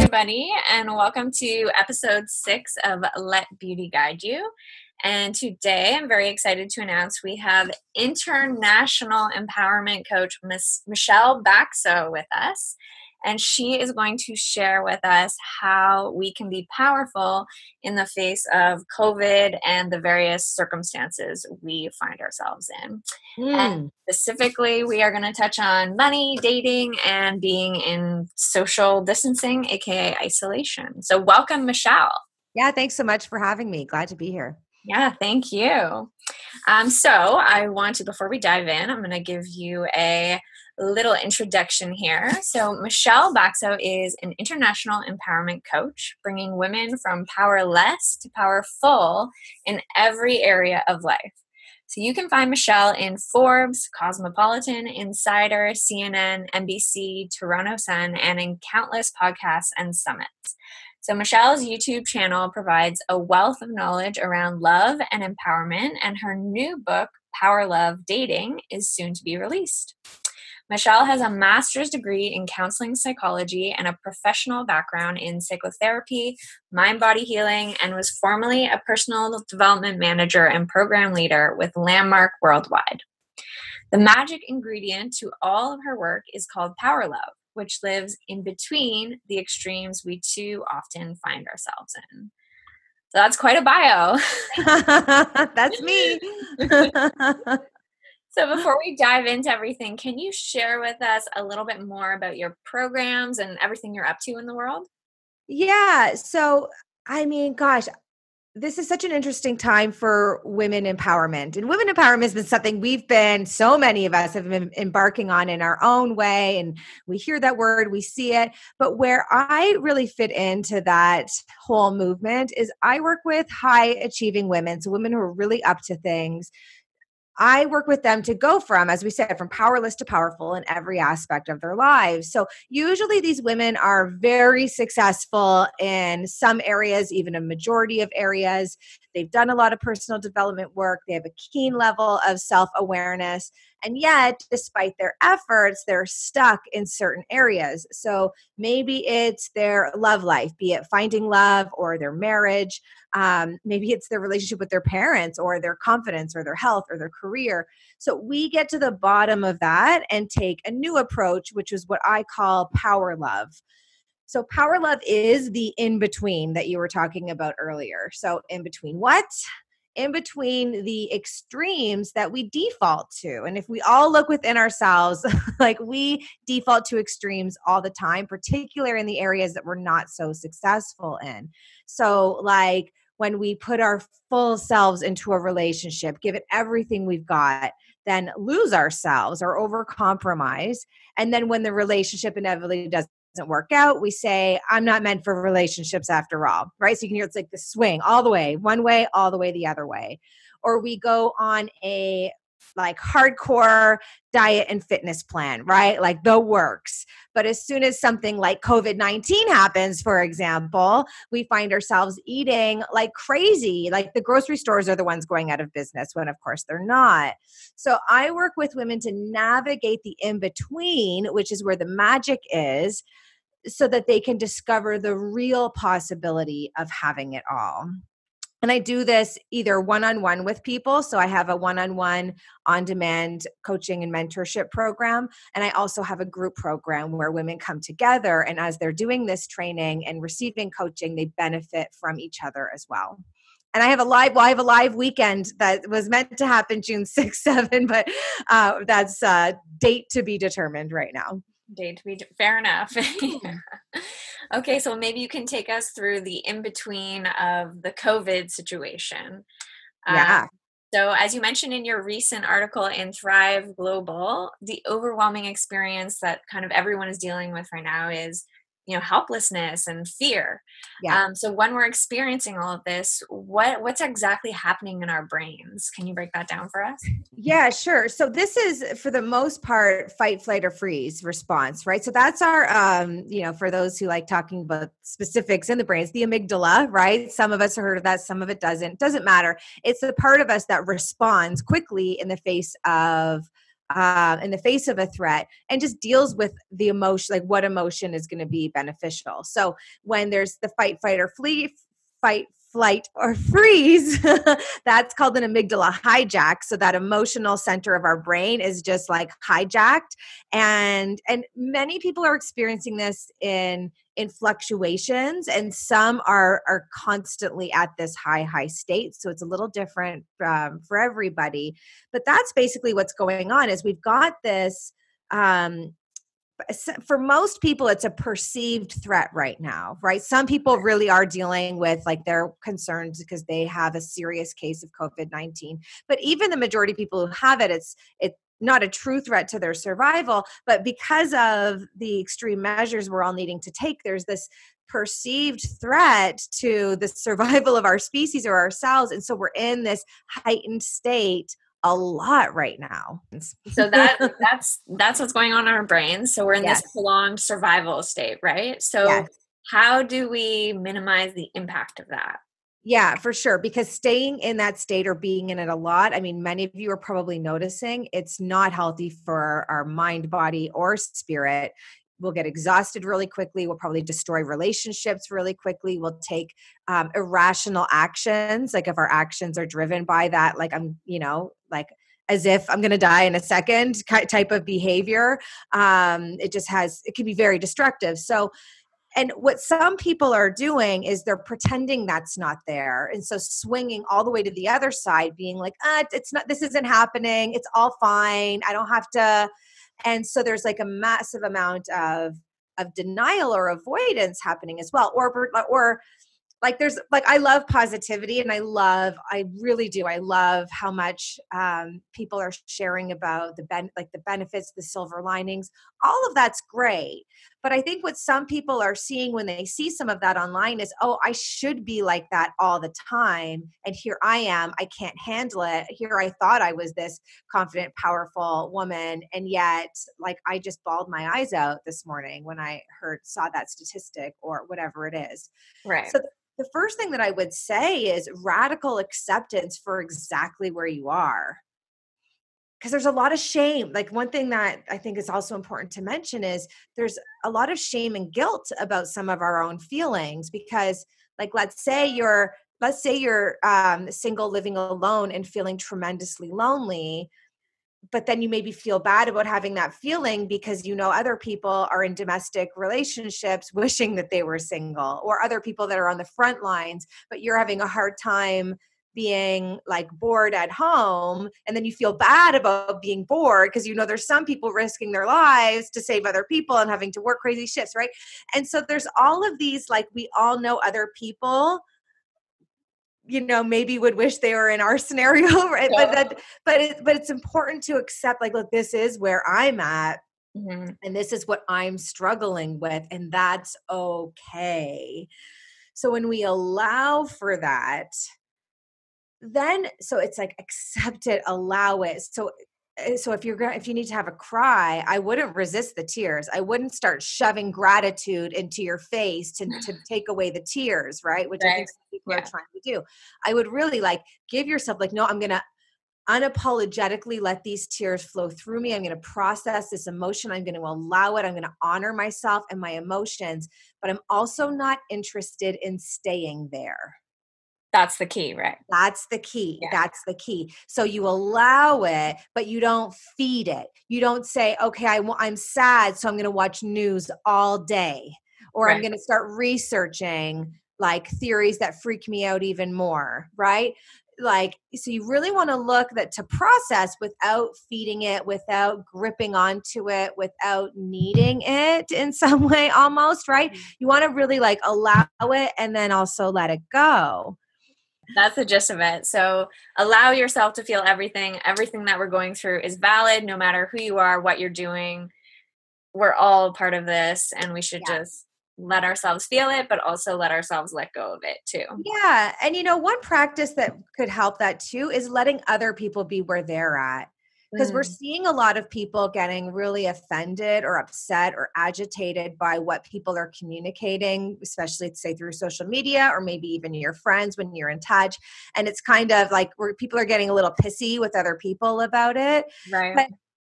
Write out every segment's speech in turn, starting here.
everybody, and welcome to episode 6 of Let Beauty Guide You. And today I'm very excited to announce we have international empowerment coach Miss Michelle Baxo with us. And she is going to share with us how we can be powerful in the face of COVID and the various circumstances we find ourselves in. And specifically, we are going to touch on money, dating, and being in social distancing, aka isolation. So welcome, Michelle. Yeah, thanks so much for having me. Glad to be here. Yeah, thank you. So I want to, before we dive in, I'm going to give you a little introduction here. So Michelle Baxo is an international empowerment coach, bringing women from powerless to powerful in every area of life. So you can find Michelle in Forbes, Cosmopolitan, Insider, CNN, NBC, Toronto Sun, and in countless podcasts and summits. So Michelle's YouTube channel provides a wealth of knowledge around love and empowerment, and her new book, Power Love Dating, is soon to be released. Michelle has a master's degree in counseling psychology and a professional background in psychotherapy, mind-body healing, and was formerly a personal development manager and program leader with Landmark Worldwide. The magic ingredient to all of her work is called Power Love, which lives in between the extremes we too often find ourselves in. So that's quite a bio. That's me. So before we dive into everything, can you share with us a little bit more about your programs and everything you're up to in the world? Yeah. So, gosh, this is such an interesting time for women empowerment. And women empowerment has been something so many of us have been embarking on in our own way. And we hear that word, we see it. But where I really fit into that whole movement is I work with high achieving women. So women who are really up to things. I work with them to go from, as we said, from powerless to powerful in every aspect of their lives. So usually these women are very successful in some areas, even a majority of areas. They've done a lot of personal development work. They have a keen level of self-awareness. And yet, despite their efforts, they're stuck in certain areas. So maybe it's their love life, be it finding love or their marriage. Maybe it's their relationship with their parents or their confidence or their health or their career. So we get to the bottom of that and take a new approach, which is what I call power love. So power love is the in-between that you were talking about earlier. So in between what? In between the extremes that we default to. And if we all look within ourselves, like we default to extremes all the time, particularly in the areas that we're not so successful in. So like when we put our full selves into a relationship, give it everything we've got, then lose ourselves or overcompromise. And then when the relationship inevitably doesn't work out, we say, I'm not meant for relationships after all, right? So you can hear it's like the swing all the way, one way, all the way the other way. Or we go on a like hardcore diet and fitness plan, right? Like the works. But as soon as something like COVID-19 happens, for example, we find ourselves eating like crazy. Like the grocery stores are the ones going out of business when of course they're not. So I work with women to navigate the in-between, which is where the magic is, so that they can discover the real possibility of having it all. And I do this either one-on-one with people. So I have a one-on-one on-demand coaching and mentorship program. And I also have a group program where women come together. And as they're doing this training and receiving coaching, they benefit from each other as well. And I have a live weekend that was meant to happen June 6th, 7, but that's date to be determined right now. Fair enough. Okay, so maybe you can take us through the in-between of the COVID situation. Yeah. So as you mentioned in your recent article in Thrive Global, the overwhelming experience that kind of everyone is dealing with right now is, helplessness and fear. Yeah. So when we're experiencing all of this, what's exactly happening in our brains? Can you break that down for us? Yeah, sure. So this is for the most part, fight, flight, or freeze response, right? So that's our, for those who like talking about specifics in the brains, the amygdala, right? Some of us have heard of that. Some of it doesn't matter. It's the part of us that responds quickly in the face of in the face of a threat, and just deals with the emotion, like what emotion is going to be beneficial. So when there's the fight, fight, or flee, fight, flight, or freeze, that's called an amygdala hijack. So that emotional center of our brain is just like hijacked. And many people are experiencing this in fluctuations, and some are constantly at this high state. So it's a little different for everybody. But that's basically what's going on is we've got this for most people, it's a perceived threat right now, right? Some people really are dealing with like their concerns because they have a serious case of COVID-19. But even the majority of people who have it, it's not a true threat to their survival. But because of the extreme measures we're all needing to take, there's this perceived threat to the survival of our species or ourselves. And so we're in this heightened state a lot right now. So that's what's going on in our brains. So we're in Yes. this prolonged survival state, right? So Yes. how do we minimize the impact of that? Yeah, for sure. Because staying in that state or being in it a lot, I mean, many of you are probably noticing it's not healthy for our mind, body, or spirit. We'll get exhausted really quickly. We'll probably destroy relationships really quickly. We'll take irrational actions. Like if our actions are driven by that, like like as if I'm going to die in a second type of behavior. It can be very destructive. So, and what some people are doing is they're pretending that's not there. And so swinging all the way to the other side, being like, it's not, this isn't happening. It's all fine. I don't have to. And so there's like a massive amount of denial or avoidance happening as well. Or like there's like, I love positivity, and I really do. I love how much people are sharing about the benefits, the silver linings. All of that's great. But I think what some people are seeing when they see some of that online is, oh, I should be like that all the time. And here I am, I can't handle it. Here I thought I was this confident, powerful woman. And yet like I just bawled my eyes out this morning when I saw that statistic or whatever it is. Right. So the first thing that I would say is radical acceptance for exactly where you are. Because there's a lot of shame. Like one thing that I think is also important to mention is there's a lot of shame and guilt about some of our own feelings, because like, let's say you're single, living alone and feeling tremendously lonely. But then you maybe feel bad about having that feeling because other people are in domestic relationships wishing that they were single, or other people that are on the front lines, but you're having a hard time being like bored at home. And then you feel bad about being bored because there's some people risking their lives to save other people and having to work crazy shifts, right? And so there's all of these, like, we all know other people maybe would wish they were in our scenario, right? Yeah. But it's important to accept, like, look, this is where I'm at, mm-hmm. and this is what I'm struggling with, and that's okay. So when we allow for that, then so it's like accept it, allow it. So if you need to have a cry, I wouldn't resist the tears. I wouldn't start shoving gratitude into your face to take away the tears, right? Which I think some people are trying to do. I would really like give yourself like, no, I'm going to unapologetically let these tears flow through me. I'm going to process this emotion. I'm going to allow it. I'm going to honor myself and my emotions, but I'm also not interested in staying there. That's the key, right? That's the key. Yeah. That's the key. So you allow it, but you don't feed it. You don't say, okay, I'm sad, so I'm going to watch news all day. Or I'm going to start researching like theories that freak me out even more, right? Like, so you really want to look to process without feeding it, without gripping onto it, without needing it in some way almost, right? You want to really like allow it and then also let it go. That's the gist of it. So allow yourself to feel everything. Everything that we're going through is valid, no matter who you are, what you're doing. We're all part of this, and we should just let ourselves feel it, but also let ourselves let go of it too. Yeah. And one practice that could help that too is letting other people be where they're at. Because we're seeing a lot of people getting really offended or upset or agitated by what people are communicating, especially say through social media or maybe even your friends when you're in touch. And it's kind of like where people are getting a little pissy with other people about it. Right. But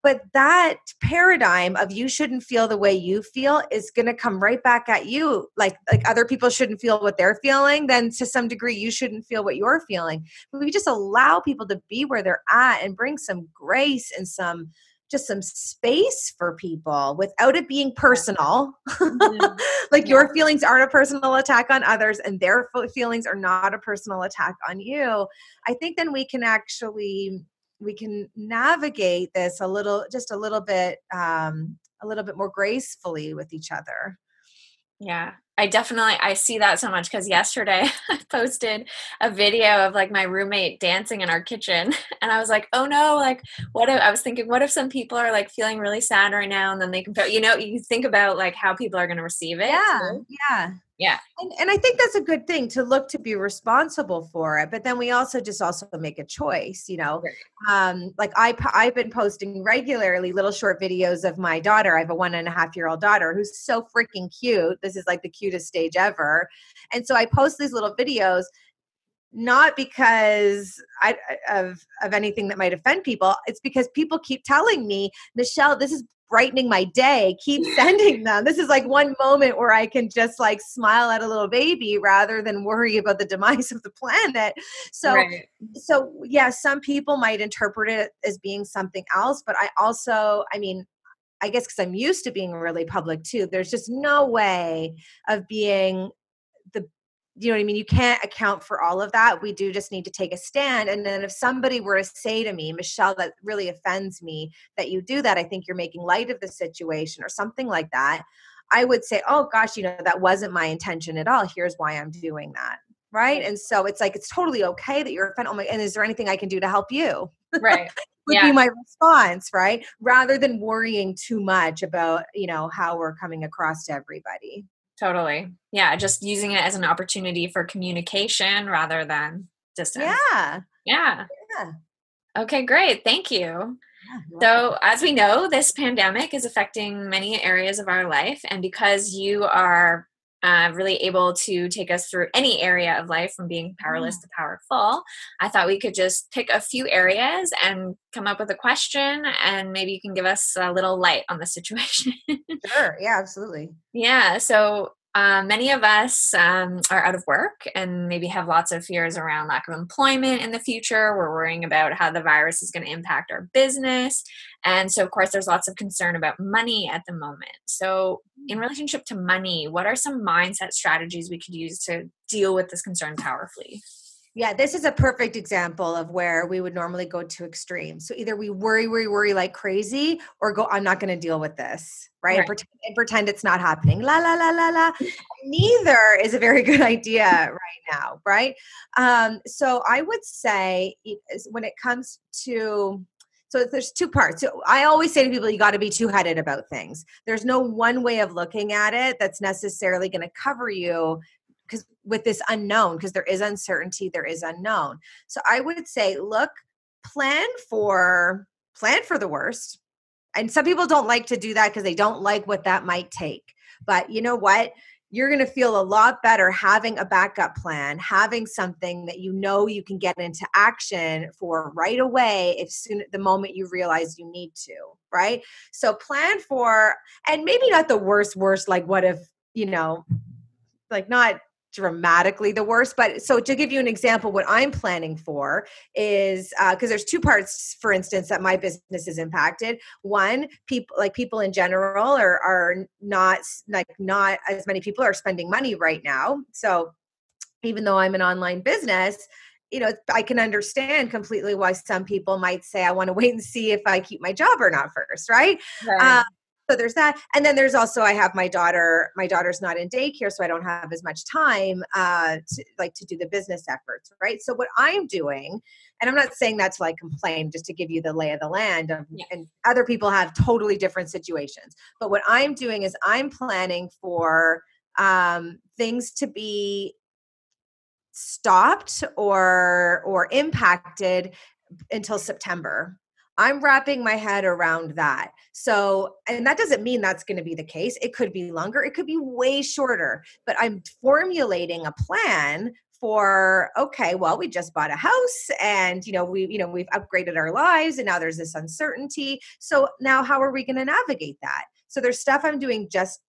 But that paradigm of you shouldn't feel the way you feel is going to come right back at you. Like other people shouldn't feel what they're feeling, then to some degree you shouldn't feel what you're feeling. But we just allow people to be where they're at and bring some grace and some space for people without it being personal. Mhm. Like Yeah. your feelings aren't a personal attack on others and their feelings are not a personal attack on you. I think then we can navigate this a little bit more gracefully with each other. Yeah, I see that so much because yesterday I posted a video of like my roommate dancing in our kitchen, and I was like, "Oh no!" Like, what if I was thinking, what if some people are like feeling really sad right now, and then they compare, you think about like how people are going to receive it Yeah, too. yeah. Yeah, And I think that's a good thing to look to be responsible for it. But then we also make a choice, you know. right. Like I've been posting regularly little short videos of my daughter. I have a 1.5-year-old daughter who's so freaking cute. This is like the cutest stage ever. And so I post these little videos not because of anything that might offend people. It's because people keep telling me, Michelle, this is brightening my day. Keep sending them. This is like one moment where I can just like smile at a little baby rather than worry about the demise of the planet. So, Right. so yeah, some people might interpret it as being something else, but I mean, I guess because I'm used to being really public too, there's just no way of being the you know what I mean? You can't account for all of that. We do just need to take a stand. And then if somebody were to say to me, Michelle, that really offends me that you do that, I think you're making light of the situation or something like that, I would say, oh gosh, that wasn't my intention at all. Here's why I'm doing that. Right. Right. And so it's like, it's totally okay that you're offended. Oh my, and is there anything I can do to help you? Right. Would be Yeah. my response, right? Rather than worrying too much about, how we're coming across to everybody. Totally. Yeah. Just using it as an opportunity for communication rather than distance. Yeah. Yeah. Yeah. Okay. Great. Thank you. Yeah. You're welcome. So, as we know, this pandemic is affecting many areas of our life. And because you are really able to take us through any area of life from being Yeah. powerless to powerful, I thought we could just pick a few areas and come up with a question, and maybe you can give us a little light on the situation. Sure. Yeah, absolutely. Yeah. So many of us are out of work and maybe have lots of fears around lack of employment in the future. We're worrying about how the virus is going to impact our business. And so, of course, there's lots of concern about money at the moment. So, in relationship to money, what are some mindset strategies we could use to deal with this concern powerfully? Yeah, this is a perfect example of where we would normally go to extremes. So either we worry like crazy or go, I'm not going to deal with this, right? Right. And pretend it's not happening. La, la, la, la, la. Neither is a very good idea right now, right? So I would say when it comes to so there's two parts. So I always say to people, you got to be two-headed about things. There's no one way of looking at it that's necessarily going to cover you because with this unknown, because there is uncertainty, there is unknown. So I would say, look, plan for the worst. And some people don't like to do that because they don't like what that might take. But you know what? You're going to feel a lot better having a backup plan, having something that you can get into action for right away the moment you realize you need to, right? So plan for, and maybe not the worst, like what if, like not dramatically the worst, but so to give you an example, what I'm planning for is because there's two parts, for instance, that my business is impacted. One, people in general are not as many people are spending money right now. So even though I'm an online business, I can understand completely why some people might say, I want to wait and see if I keep my job or not first, right? Right. Uh, so there's that. And then there's also, I have my daughter. My daughter's not in daycare, so I don't have as much time to do the business efforts, right? So what I'm doing, and I'm not saying that to like complain, just to give you the lay of the land Yeah. and other people have totally different situations. But what I'm doing is I'm planning for things to be stopped or impacted until September. I'm wrapping my head around that. So, and that doesn't mean that's going to be the case. It could be longer, it could be way shorter, but I'm formulating a plan for, okay, well, we just bought a house and, we've upgraded our lives and now there's this uncertainty. So now how are we going to navigate that? So there's stuff I'm doing just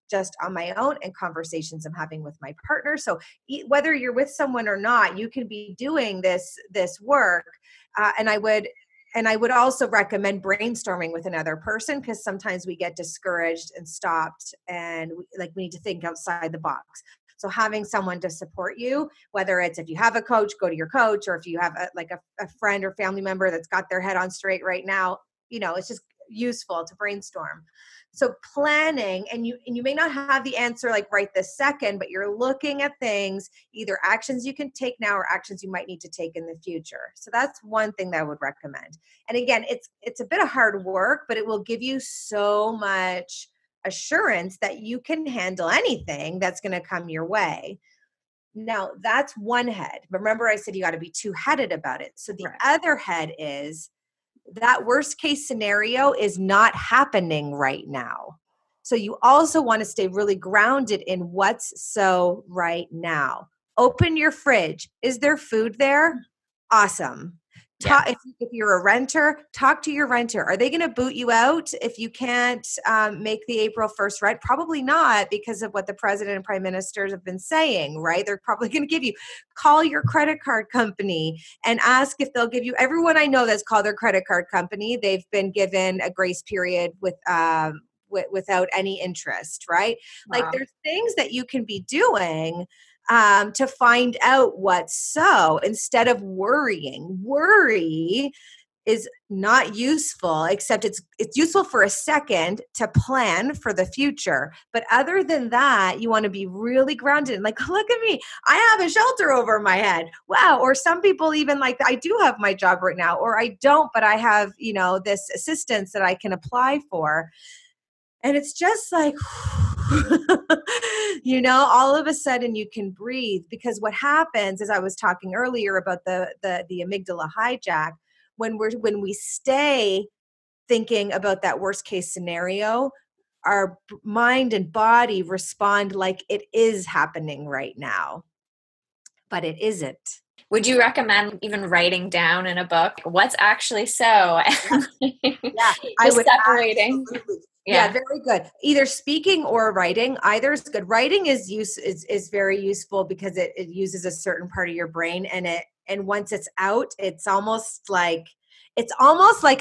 on my own and conversations I'm having with my partner. So whether you're with someone or not, you can be doing this work. And I would also recommend brainstorming with another person, because sometimes we get discouraged and stopped and we need to think outside the box. So having someone to support you, whether it's if you have a coach, go to your coach, or if you have a friend or family member that's got their head on straight right now, it's just useful to brainstorm. So planning, and you may not have the answer like right this second, but you're looking at things, either actions you can take now or actions you might need to take in the future. So that's one thing that I would recommend. And again, it's a bit of hard work, but it will give you so much assurance that you can handle anything that's going to come your way. Now, that's one head. Remember, I said you got to be two-headed about it. So the other head is that worst case scenario is not happening right now. So you also want to stay really grounded in what's so right now. Open your fridge. Is there food there? Awesome. If you're a renter, talk to your renter. Are they going to boot you out if you can't make the April 1st rent? Probably not, because of what the president and prime ministers have been saying, right? They're probably going to give you, call your credit card company and ask if they'll give you. Everyone I know that's called their credit card company, they've been given a grace period without any interest, right? Wow. Like there's things that you can be doing to find out what's so, instead of worrying. Worry is not useful, except it's useful for a second to plan for the future. But other than that, you want to be really grounded. Like, look at me, I have a shelter over my head. Wow. Or some people even like, I do have my job right now, or I don't, but I have, this assistance that I can apply for. And it's just like, all of a sudden you can breathe, because what happens, as I was talking earlier about the amygdala hijack, when we stay thinking about that worst case scenario, our mind and body respond like it is happening right now, but it isn't. Would you recommend even writing down in a book what's actually so? Yeah, I would. Separating. Absolutely. Yeah, very good. Either speaking or writing, either is good. Writing is very useful because it uses a certain part of your brain, and once it's out, it's almost like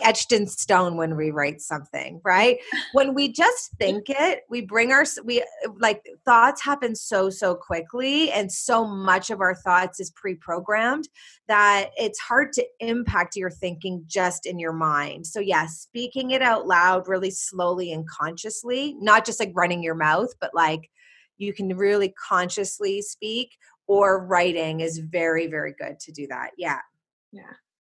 etched in stone when we write something, right? When we just think it, thoughts happen so quickly, and so much of our thoughts is pre-programmed that it's hard to impact your thinking just in your mind. So speaking it out loud really slowly and consciously, not just like running your mouth, but like you can really consciously speak, or writing is very, very good to do that. Yeah.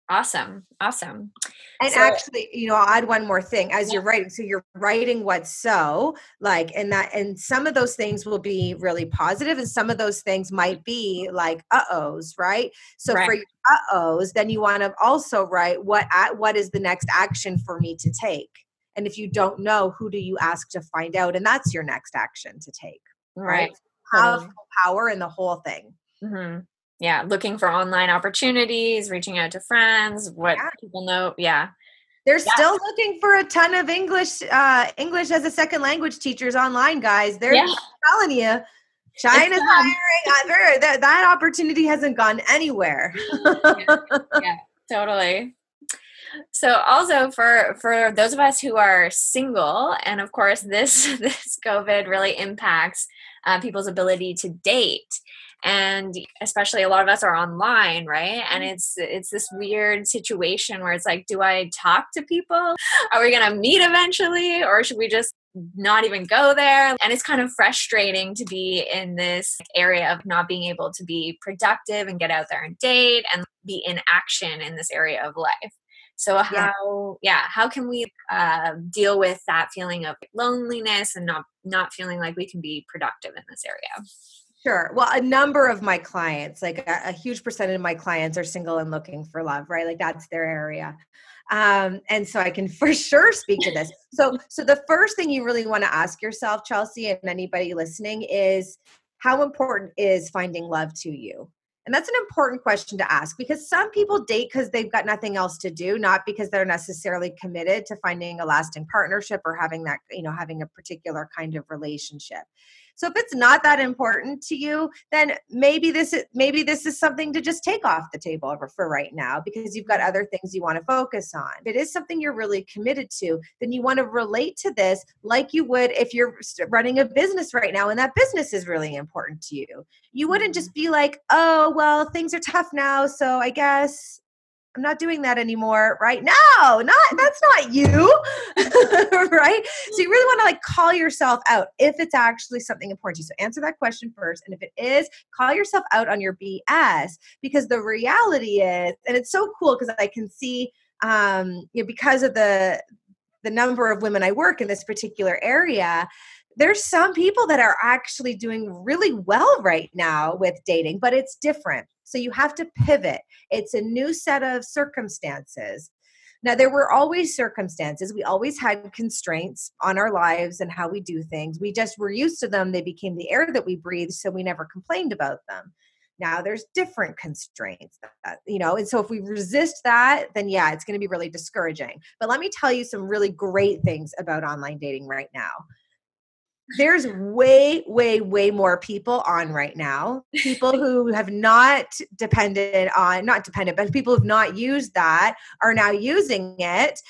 Awesome. And actually, I'll add one more thing as you're writing. So you're writing what's so like, and some of those things will be really positive, and some of those things might be like uh-ohs, right? So for your uh-ohs, then you want to also write what is the next action for me to take? And if you don't know, who do you ask to find out? And that's your next action to take, right? Have power in the whole thing. Mm-hmm. Yeah, looking for online opportunities, reaching out to friends, what people know. Yeah. They're still looking for a ton of English as a second language teachers online, guys. They're telling you, China's hiring. That opportunity hasn't gone anywhere. Yeah, totally. So also for those of us who are single, and of course this COVID really impacts people's ability to date. And especially a lot of us are online, right? And it's this weird situation where it's like, do I talk to people? Are we going to meet eventually? Or should we just not even go there? And it's kind of frustrating to be in this area of not being able to be productive and get out there and date and be in action in this area of life. So how can we deal with that feeling of loneliness and not feeling like we can be productive in this area? Sure. Well, a number of my clients, like a huge percentage of my clients, are single and looking for love, right? Like that's their area. And so I can for sure speak to this. So the first thing you really want to ask yourself, Chelsea, and anybody listening, is how important is finding love to you? And that's an important question to ask, because some people date because they've got nothing else to do, not because they're necessarily committed to finding a lasting partnership or having that, having a particular kind of relationship. So if it's not that important to you, then maybe this is something to just take off the table for right now, because you've got other things you want to focus on. If it is something you're really committed to, then you want to relate to this like you would if you're running a business right now and that business is really important to you. You wouldn't just be like, oh, well, things are tough now, so I guess I'm not doing that anymore, right? No, that's not you, right? So you really want to like call yourself out if it's actually something important to you. So answer that question first. And if it is, call yourself out on your BS, because the reality is, and it's so cool because I can see, because of the number of women I work in this particular area, there's some people that are actually doing really well right now with dating, but it's different. So you have to pivot. It's a new set of circumstances. Now, there were always circumstances. We always had constraints on our lives and how we do things. We just were used to them. They became the air that we breathe, so we never complained about them. Now there's different constraints, and so if we resist that, then yeah, it's going to be really discouraging. But let me tell you some really great things about online dating right now. There's way, way, way more people on right now. People who have not but people who've not used that are now using it.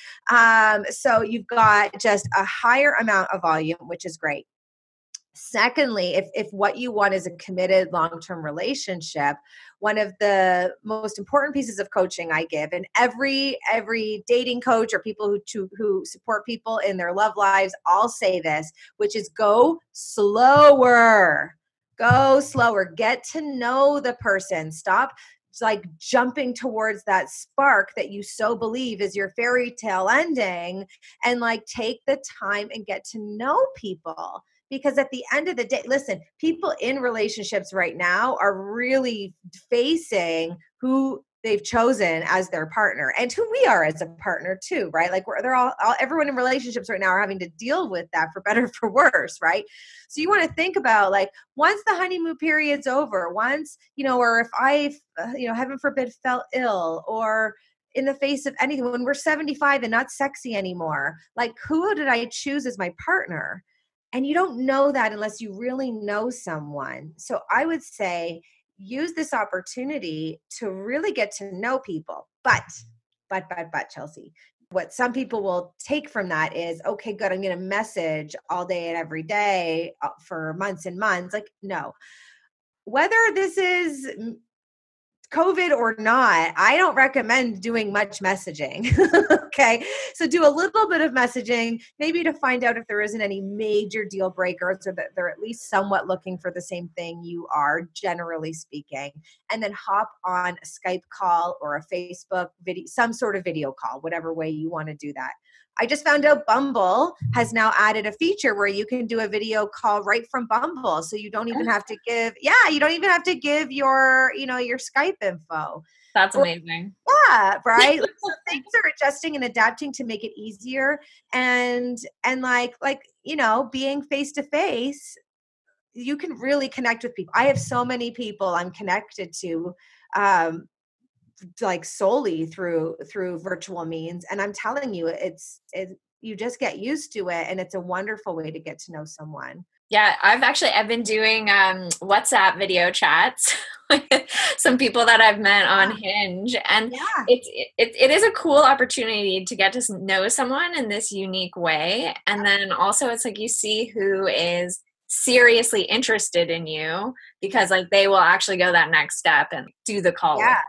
So you've got just a higher amount of volume, which is great. Secondly, if what you want is a committed long-term relationship, one of the most important pieces of coaching I give, and every dating coach or people who support people in their love lives all say this, which is go slower. Go slower. Get to know the person. Stop like jumping towards that spark that you so believe is your fairy tale ending, and like take the time and get to know people. Because at the end of the day, listen, people in relationships right now are really facing who they've chosen as their partner and who we are as a partner too, right? Like everyone in relationships right now are having to deal with that for better, for worse, right? So you want to think about like, once the honeymoon period's over, once, or if I, heaven forbid, fell ill, or in the face of anything, when we're 75 and not sexy anymore, like who did I choose as my partner? And you don't know that unless you really know someone. So I would say use this opportunity to really get to know people. But, Chelsea, what some people will take from that is, okay, good, I'm going to message all day and every day for months and months. Like, no. Whether this is COVID or not, I don't recommend doing much messaging. Okay. So do a little bit of messaging, maybe to find out if there isn't any major deal breakers, or that they're at least somewhat looking for the same thing you are, generally speaking. And then hop on a Skype call or a Facebook video, some sort of video call, whatever way you want to do that. I just found out Bumble has now added a feature where you can do a video call right from Bumble. So you don't even have to give your, your Skype info. That's amazing. Yeah, right. So things are adjusting and adapting to make it easier. And like, being face to face, you can really connect with people. I have so many people I'm connected to, like solely through virtual means, and I'm telling you, you just get used to it, and it's a wonderful way to get to know someone. Yeah, I've been doing WhatsApp video chats with some people that I've met on Hinge, and it is a cool opportunity to get to know someone in this unique way. And then also it's like you see who is seriously interested in you, because like they will actually go that next step and do the call. Yeah.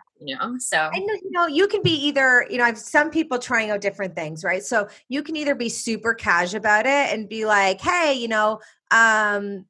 So and you can be either, I have some people trying out different things, right? So you can either be super cash about it and be like, hey, I'm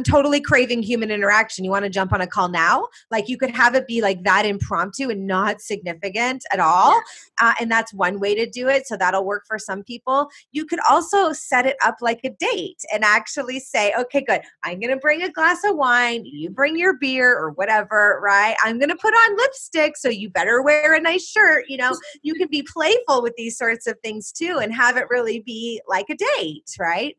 totally craving human interaction. You want to jump on a call now? Like you could have it be like that impromptu and not significant at all. Yeah. And that's one way to do it. So that'll work for some people. You could also set it up like a date and actually say, okay, good. I'm going to bring a glass of wine. You bring your beer or whatever, right? I'm going to put on lipstick. So you better wear a nice shirt. You can be playful with these sorts of things too, and have it really be like a date, right?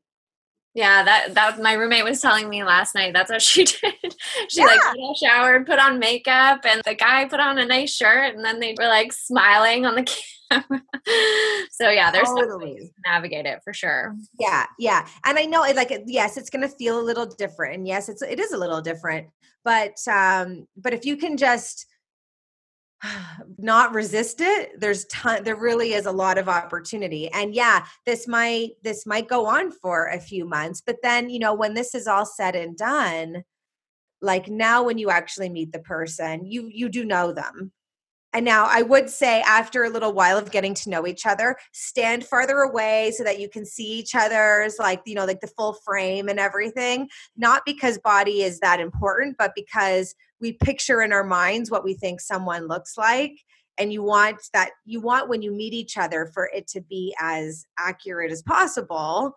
Yeah, that my roommate was telling me last night. That's what she did. She like Yeah, got all showered, put on makeup, and the guy put on a nice shirt, and then they were like smiling on the camera. So yeah, there's some ways totally. to navigate it for sure. Yeah, yeah. And I know yes, it's going to feel a little different. And yes, it is a little different. But if you can just not resist it, there really is a lot of opportunity. And yeah, this might go on for a few months, but then, when this is all said and done, like now when you actually meet the person, you do know them. And now I would say after a little while of getting to know each other, stand farther away so that you can see each other's like the full frame and everything. Not because body is that important, but because we picture in our minds what we think someone looks like. And you want when you meet each other for it to be as accurate as possible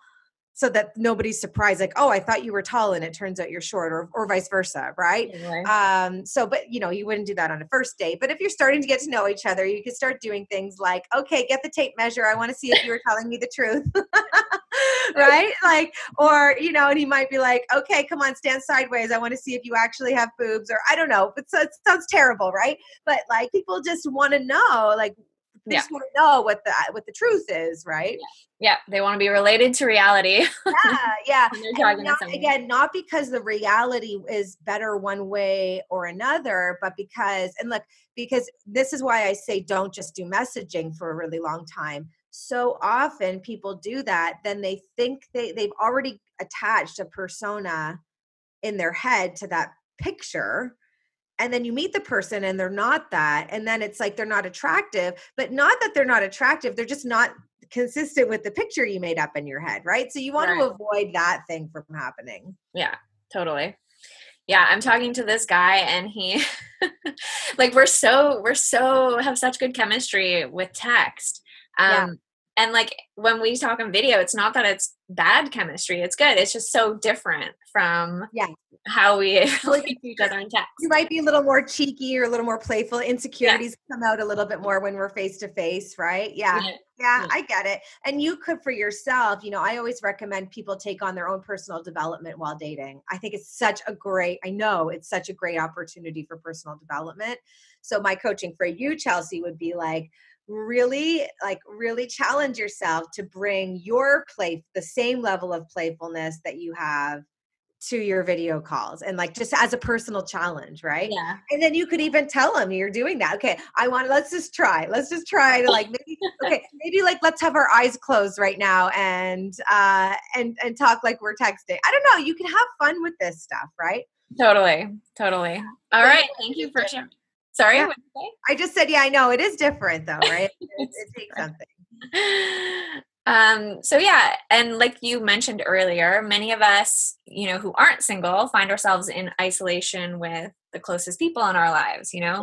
so that nobody's surprised, like, oh, I thought you were tall and it turns out you're short, or vice versa, right? Anyway. But you wouldn't do that on a first date. But if you're starting to get to know each other, you can start doing things like, okay, get the tape measure. I want to see if you were telling me the truth. Right? Like, or, and he might be like, okay, come on, stand sideways. I want to see if you actually have boobs, or I don't know. But so it sounds terrible, right? But like people just want to know, like, they Yeah. just want to know what the truth is, right? Yeah. They want to be related to reality. Yeah, yeah. When they're And talking to not someone. again, not because the reality is better one way or another, but because this is why I say don't just do messaging for a really long time. So often people do that, then they think they've already attached a persona in their head to that picture. And then you meet the person and they're not that. And then it's like they're not attractive, but not that they're not attractive. They're just not consistent with the picture you made up in your head. Right. So you want to Right. avoid that thing from happening. Yeah, totally. Yeah, I'm talking to this guy and he like we're so have such good chemistry with text. Yeah. And like when we talk on video, it's not that it's bad chemistry. It's good. It's just so different from Yeah. how we Well, relate to each other in you text. might be a little more cheeky or a little more playful. Yeah. Insecurities come out a little bit more when we're face to face, right? Yeah. Yeah. Yeah, Yeah. I get it. And you could for yourself, I always recommend people take on their own personal development while dating. I think I know it's such a great opportunity for personal development. So my coaching for you, Chelsea, would be really challenge yourself to bring the same level of playfulness that you have to your video calls, and like just as a personal challenge, right? Yeah. And then you could even tell them you're doing that. Okay, let's just try to like maybe like let's have our eyes closed right now and talk like we're texting. I don't know, you can have fun with this stuff, right? Totally. Totally. All But right. Thank you for sharing. Sorry, yeah, what did you I just said, yeah, I know it is different though, right? It takes say? something. So yeah, and like you mentioned earlier, many of us, who aren't single find ourselves in isolation with the closest people in our lives, Yeah.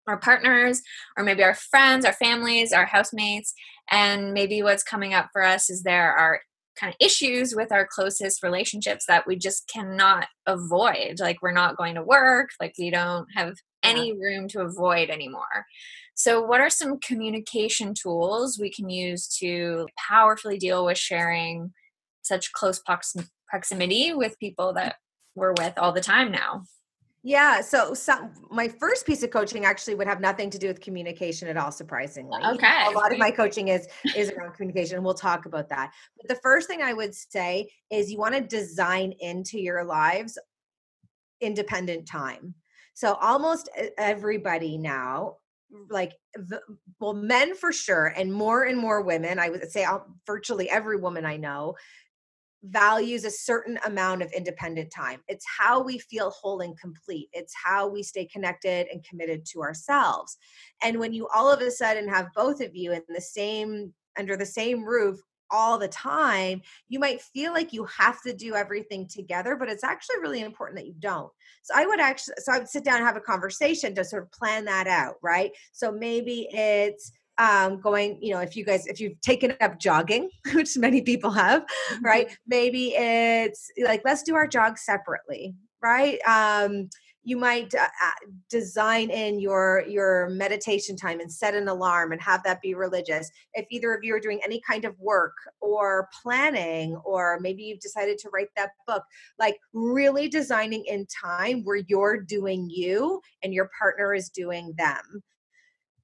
our partners, or maybe our friends, our families, our housemates. And maybe what's coming up for us is there are kind of issues with our closest relationships that we just cannot avoid. Like we're not going to work, like we don't have Yeah. any room to avoid anymore. So, what are some communication tools we can use to powerfully deal with sharing such close proximity with people that we're with all the time now? Yeah. So my first piece of coaching actually would have nothing to do with communication at all, surprisingly. A Okay. lot of my coaching is around communication, and we'll talk about that. But the first thing I would say is you want to design into your lives independent time. So almost everybody now, like well, men for sure, and more women, I would say virtually every woman I know values a certain amount of independent time. It's how we feel whole and complete. It's how we stay connected and committed to ourselves. And when you all of a sudden have both of you under the same roof all the time, you might feel like you have to do everything together, but it's actually really important that you don't. So I would sit down and have a conversation to sort of plan that out, right? So maybe it's going, if you've taken up jogging, which many people have, right? Maybe it's like, let's do our jog separately, right? You might design in your meditation time and set an alarm and have that be religious. If either of you are doing any kind of work or planning, or maybe you've decided to write that book, like really designing in time where you're doing you and your partner is doing them.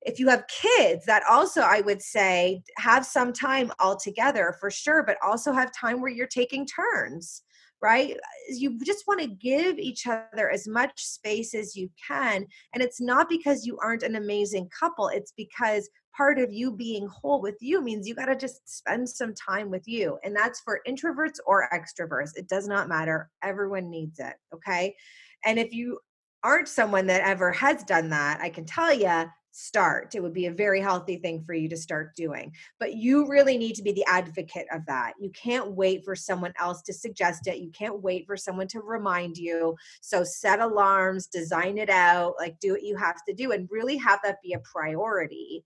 If you have kids, that also, I would say, have some time all together for sure, but also have time where you're taking turns, right? You just want to give each other as much space as you can. And it's not because you aren't an amazing couple, it's because part of you being whole with you means you got to just spend some time with you. And that's for introverts or extroverts. It does not matter. Everyone needs it. Okay. And if you aren't someone that ever has done that, I can tell you, start. It would be a very healthy thing for you to start doing. But you really need to be the advocate of that. You can't wait for someone else to suggest it. You can't wait for someone to remind you. So set alarms, design it out, like do what you have to do, and really have that be a priority.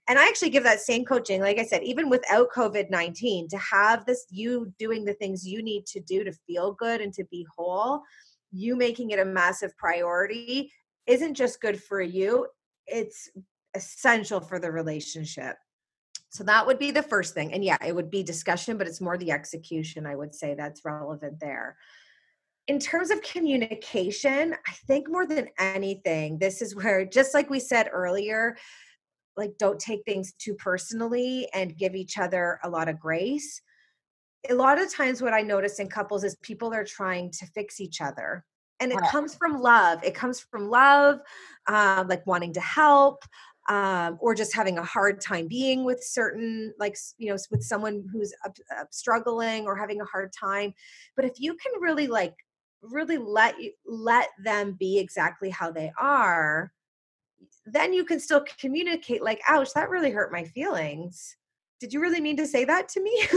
And I actually give that same coaching, like I said, even without COVID-19, to have this, you doing the things you need to do to feel good and to be whole, you making it a massive priority isn't just good for you, it's essential for the relationship. So that would be the first thing. And yeah, it would be discussion, but it's more the execution, I would say, that's relevant there. In terms of communication, I think more than anything, this is where, just like we said earlier, like don't take things too personally and give each other a lot of grace. A lot of times what I notice in couples is people are trying to fix each other. And it Right. comes from love. It comes from love, like wanting to help, or just having a hard time being with certain, like, with someone who's struggling or having a hard time. But if you can really really let them be exactly how they are, then you can still communicate like, ouch, that really hurt my feelings. Did you really mean to say that to me?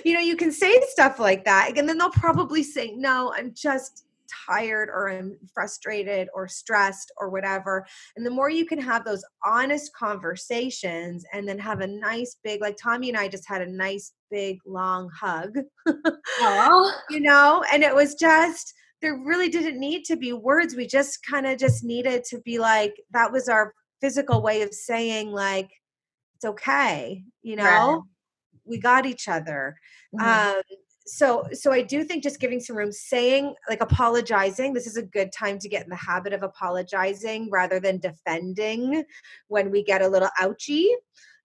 You can say stuff like that. And then they'll probably say, no, I'm just tired or I'm frustrated or stressed or whatever. And the more you can have those honest conversations and then have a nice big, like Tommy and I just had a nice big long hug, Oh, and it was just, there really didn't need to be words. We just kind of just needed to be like, that was our physical way of saying, like, it's okay, right. we got each other. Mhm. um so I do think just giving some room, saying, like, apologizing, this is a good time to get in the habit of apologizing rather than defending when we get a little ouchy.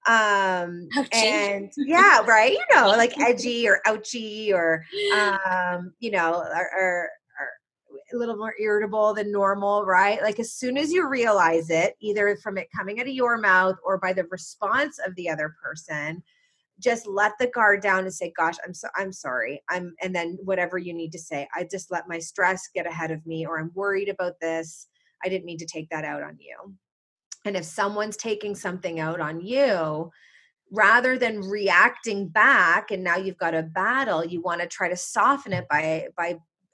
Ouchie. And yeah, right, like edgy or ouchy, or or a little more irritable than normal, right? Like, as soon as you realize it, either from it coming out of your mouth or by the response of the other person, just let the guard down and say, gosh, I'm sorry. And then whatever you need to say, I just let my stress get ahead of me, or I'm worried about this. I didn't mean to take that out on you. And if someone's taking something out on you, rather than reacting back and now you've got a battle, you want to try to soften it by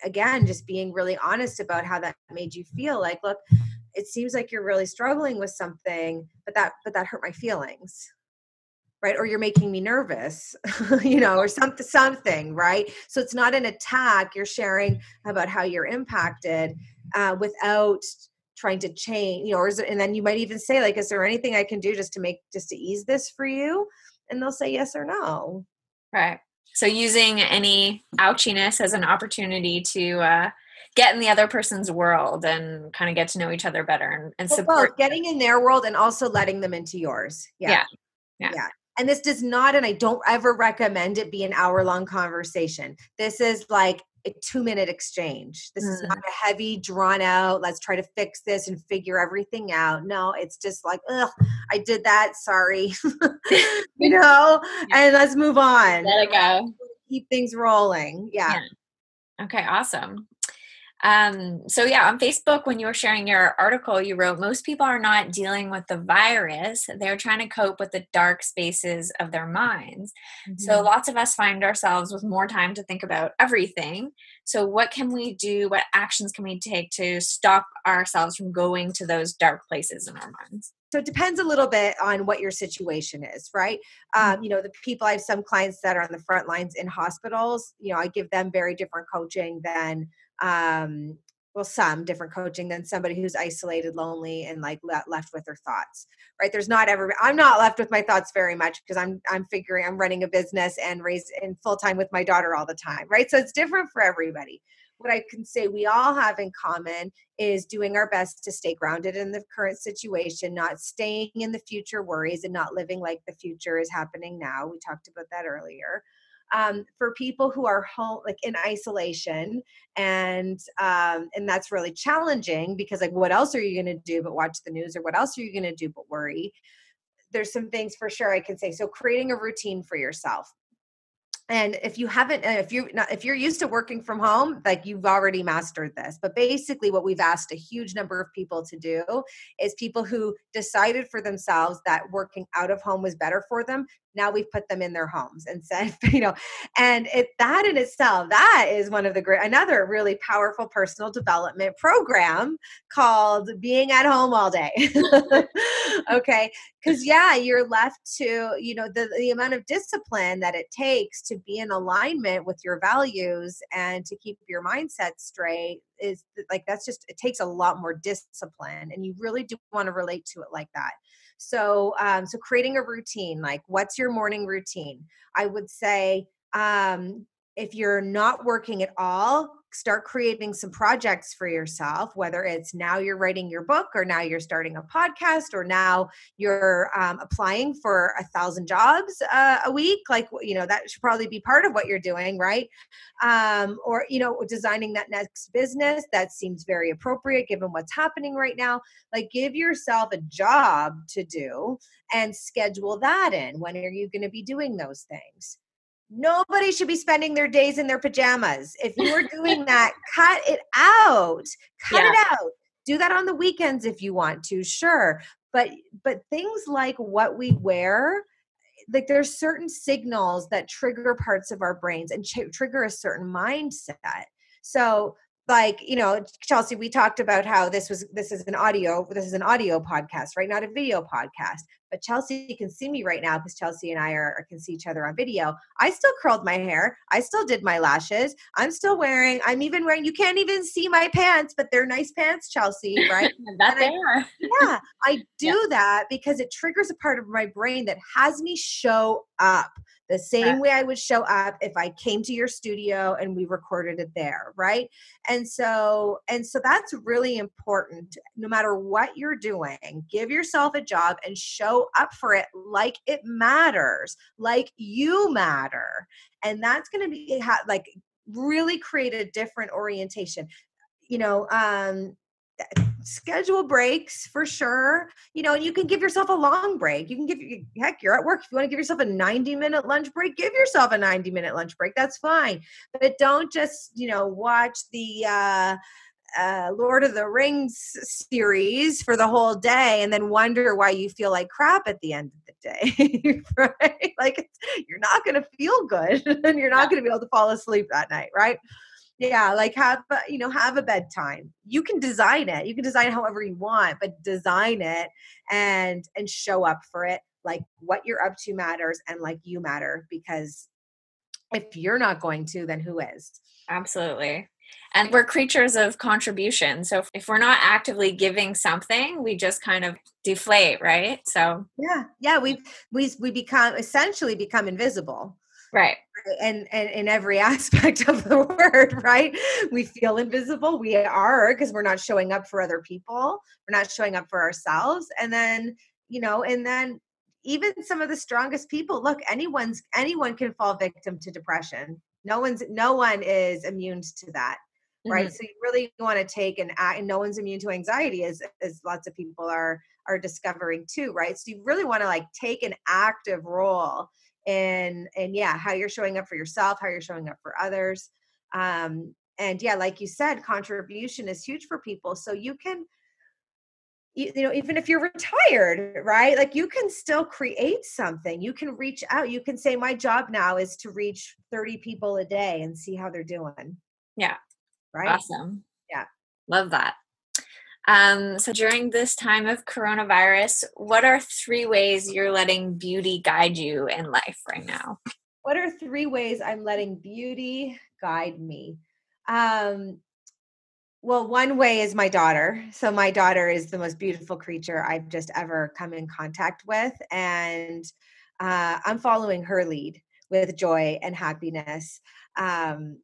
again just being really honest about how that made you feel. Like, look, it seems like you're really struggling with something, but that hurt my feelings, right? Or you're making me nervous, or something, right? So it's not an attack. You're sharing about how you're impacted, without trying to change, and then you might even say, like, is there anything I can do just to ease this for you? And they'll say yes or no. Right. So using any ouchiness as an opportunity to get in the other person's world and kind of get to know each other better and Well, support. both getting in their world and also letting them into yours. Yeah. Yeah. Yeah. Yeah. And this does not, and I don't ever recommend it be an hour-long conversation. This is like a 2-minute exchange. This is not Mm. a heavy, drawn out, let's try to fix this and figure everything out. No, it's just like, ugh, I did that. Sorry. Yeah. And let's move on. Let it go. Keep things rolling. Yeah. Yeah. Okay. Awesome. So yeah, on Facebook, when you were sharing your article, you wrote, most people are not dealing with the virus. They're trying to cope with the dark spaces of their minds. So Mhm. lots of us find ourselves with more time to think about everything. So what can we do? What actions can we take to stop ourselves from going to those dark places in our minds? So it depends a little bit on what your situation is, right? Mm. The people, I have some clients that are on the front lines in hospitals. I give them very different coaching than well, some different coaching than somebody who's isolated, lonely, and like left with their thoughts, right? There's not ever, I'm not left with my thoughts very much because I'm running a business and raised in full time with my daughter all the time, right? So it's different for everybody. What I can say we all have in common is doing our best to stay grounded in the current situation, not staying in the future worries and not living like the future is happening now. We talked about that earlier. For people who are home, like in isolation, and that's really challenging because like, what else are you going to do but watch the news, or what else are you going to do but worry? There's some things for sure I can say. So creating a routine for yourself. And if you haven't, if you're used to working from home, like you've already mastered this. But basically, what we've asked a huge number of people to do is people who decided for themselves that working out of home was better for them. Now we've put them in their homes and said, and that in itself, that is one of the another really powerful personal development program called Being at Home All Day. Okay. Because you're left to, the amount of discipline that it takes to be in alignment with your values and to keep your mindset straight is like, that's just, it takes a lot more discipline, and you really do want to relate to it like that. So so creating a routine, like what's your morning routine? I would say if you're not working at all, start creating some projects for yourself, whether it's now you're writing your book, or now you're starting a podcast, or now you're applying for 1,000 jobs a week. Like, that should probably be part of what you're doing, right? Or, designing that next business. That seems very appropriate given what's happening right now. Like, give yourself a job to do and schedule that in. When are you going to be doing those things? Nobody should be spending their days in their pajamas. If you are doing that, cut it out. Cut it out. Do that on the weekends if you want to, sure. But things like what we wear, like there's certain signals that trigger parts of our brains and trigger a certain mindset. So like, Chelsea, we talked about how this is an audio podcast, right? Not a video podcast. But Chelsea can see me right now because Chelsea and I can see each other on video. I still curled my hair. I still did my lashes. I'm even wearing, you can't even see my pants, but they're nice pants, Chelsea, right? That they are. Yeah, I do that because it triggers a part of my brain that has me show up the same way I would show up if I came to your studio and we recorded it there, right? And so that's really important. No matter what you're doing, give yourself a job and show up for it like it matters, like you matter. And that's going to be like really create a different orientation. Schedule breaks for sure, and you can give yourself a long break. You can you're at work. If you want to give yourself a 90-minute lunch break, give yourself a 90-minute lunch break. That's fine. But don't just, watch the Lord of the Rings series for the whole day and then wonder why you feel like crap at the end of the day, right? Like you're not going to feel good and you're not going to be able to fall asleep that night, right? Yeah, like have a bedtime. You can design it. You can design it however you want, but design it and show up for it. Like what you're up to matters and like you matter, because if you're not going to, then who is? Absolutely. And we're creatures of contribution. So if we're not actively giving something, we just kind of deflate, right? So yeah, we essentially become invisible. Right. And in every aspect of the word, right? We feel invisible. We are, because we're not showing up for other people. We're not showing up for ourselves. And then, even some of the strongest people, look, anyone can fall victim to depression. No one is immune to that. Right. Mm-hmm. So you really want to take and no one's immune to anxiety, as lots of people are discovering too. Right. So you really want to like take an active role in how you're showing up for yourself, how you're showing up for others. And like you said, contribution is huge for people. So you can, even if you're retired, right? Like you can still create something. You can reach out. You can say, my job now is to reach 30 people a day and see how they're doing. Yeah. Right. Awesome. Yeah. Love that. So during this time of coronavirus, what are 3 ways you're letting beauty guide you in life right now? What are 3 ways I'm letting beauty guide me? Well, one way is my daughter. So my daughter is the most beautiful creature I've just ever come in contact with. And I'm following her lead with joy and happiness, um,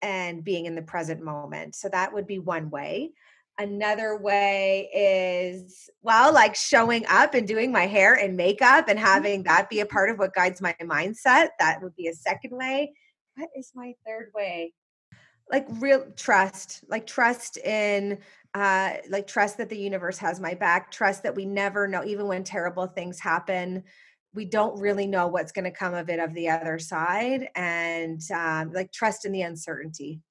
and being in the present moment. So that would be one way. Another way is, well, like showing up and doing my hair and makeup and having that be a part of what guides my mindset. That would be a second way. What is my third way? Like real trust, like trust in, like trust that the universe has my back, trust that we never know, even when terrible things happen, we don't really know what's going to come of it of the other side. And like trust in the uncertainty.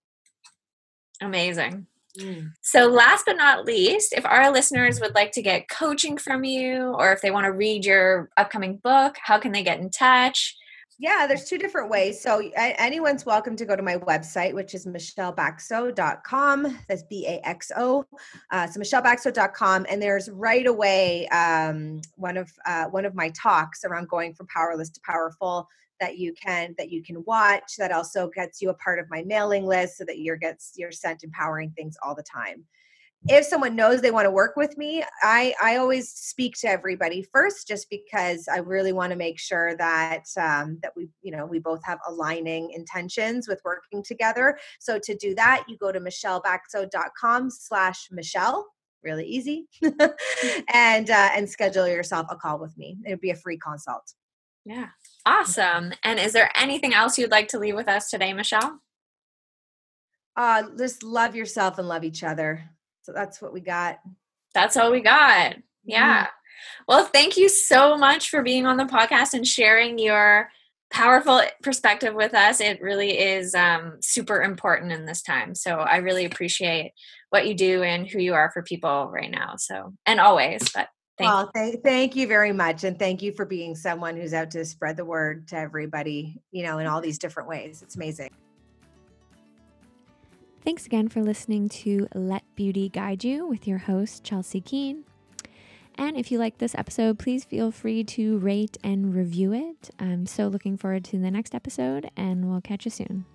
Amazing. Mm. So last but not least, if our listeners would like to get coaching from you, or if they want to read your upcoming book, how can they get in touch? Yeah, there's two different ways. So anyone's welcome to go to my website, which is michellebaxo.com. That's BAXO. So michellebaxo.com. And there's right away one of my talks around going from powerless to powerful that you can watch. That also gets you a part of my mailing list so that you're sent empowering things all the time. If someone knows they want to work with me, I always speak to everybody first, just because I really want to make sure that that we both have aligning intentions with working together. So to do that, you go to michellebaxo.com/Michelle. Really easy, and schedule yourself a call with me. It'd be a free consult. Yeah, awesome. And is there anything else you'd like to leave with us today, Michelle? Just love yourself and love each other. So that's what we got. That's all we got. Yeah. Well, thank you so much for being on the podcast and sharing your powerful perspective with us. It really is super important in this time. So I really appreciate what you do and who you are for people right now. So, and always, but thank you. Thank you very much. And thank you for being someone who's out to spread the word to everybody, in all these different ways. It's amazing. Thanks again for listening to Let Beauty Guide You with your host, Chelsea Keene. And if you like this episode, please feel free to rate and review it. I'm so looking forward to the next episode, and we'll catch you soon.